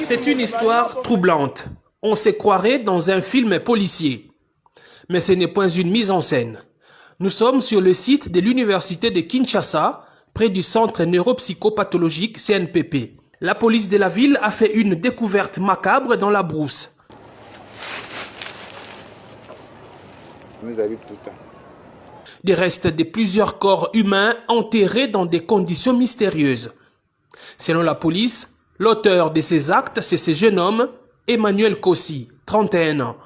C'est une histoire troublante. On se croirait dans un film policier. Mais ce n'est point une mise en scène. Nous sommes sur le site de l'université de Kinshasa, près du centre neuropsychopathologique CNPP. La police de la ville a fait une découverte macabre dans la brousse. Des restes de plusieurs corps humains enterrés dans des conditions mystérieuses. Selon la police, l'auteur de ces actes, c'est ce jeune homme, Emmanuel Kossi, 31 ans.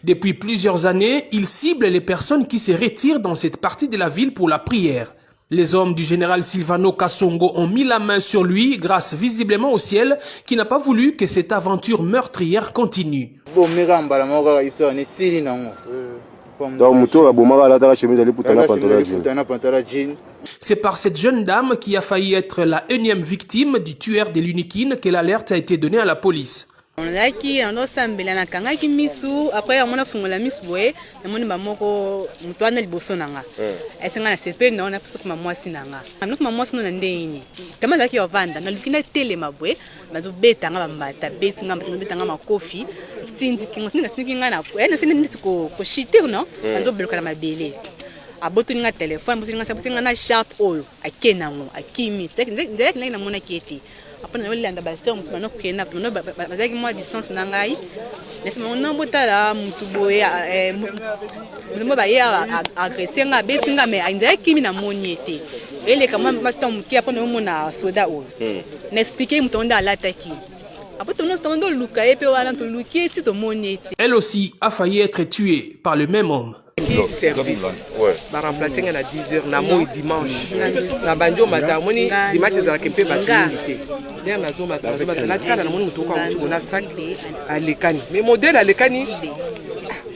Depuis plusieurs années, il cible les personnes qui se retirent dans cette partie de la ville pour la prière. Les hommes du général Silvano Kasongo ont mis la main sur lui grâce visiblement au ciel qui n'a pas voulu que cette aventure meurtrière continue. C'est par cette jeune dame qui a failli être la énième victime du tueur de l'Unikine que l'alerte a été donnée à la police. Après on a fungola miss boy na moni mamoko mutwana liboso nanga esenga na sepe na ona pesa kuma mwasi nanga amno mwasi no ndeni kama zaki yovanda na lukina tele mabwe bazo beta nga bambata beti nga beta nga makofi tindi kinga na ena sene ko shite no bazo beluka na mabele aboto ninga telefone boto ninga sabutinga na sharp oil akena ngo akimi ndek na mona kete après on landa baston mutu mano kena mano bazaki moi distance na ngai nesi mano botala mutu boye mutu ba ya agresser nga betinga me ainza kimi na moniete ele kama matom ki après no mona soda o na expliquer mutu onda alataki. Elle aussi a failli être tuée par le même homme. Service. Va remplacer à 10h na moi dimanche. Na banjo matin, moni dimanche za kempe ba unité. Bien na zo matin, na kana na moni mutoka ko na sac alekani. Mais modèle alekani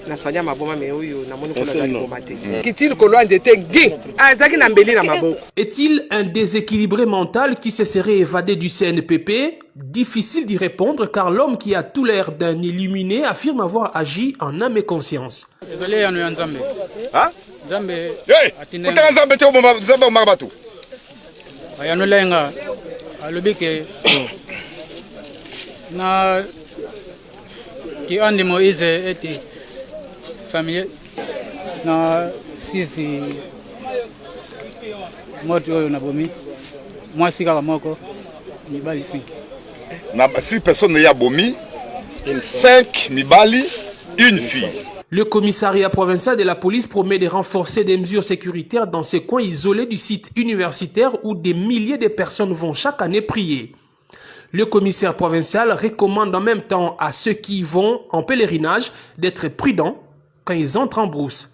na sonya maboma me oyo na moni ko na bomba te. Kitili ko loin de tengi. Azaki na mbeli na maboko. Est-il un déséquilibré mental qui se serait évadé du CNPP? Difficile d'y répondre car l'homme qui a tout l'air d'un illuminé affirme avoir agi en âme et conscience. Désolé, on est en Zambé. Hein? Zambé. Hey! Pourtant Zambé tu es Zambé Marbatou. Ayano lenga. Alobike. Na ki andi Moïse eti Samuel na sisi moto oyo na bomi. Moi sika moko ni bali 5. Na 6 personnes y a bomi, 5 mibali, une fille. Le commissariat provincial de la police promet de renforcer des mesures sécuritaires dans ces coins isolés du site universitaire où des milliers de personnes vont chaque année prier. Le commissaire provincial recommande en même temps à ceux qui y vont en pèlerinage d'être prudents quand ils entrent en brousse.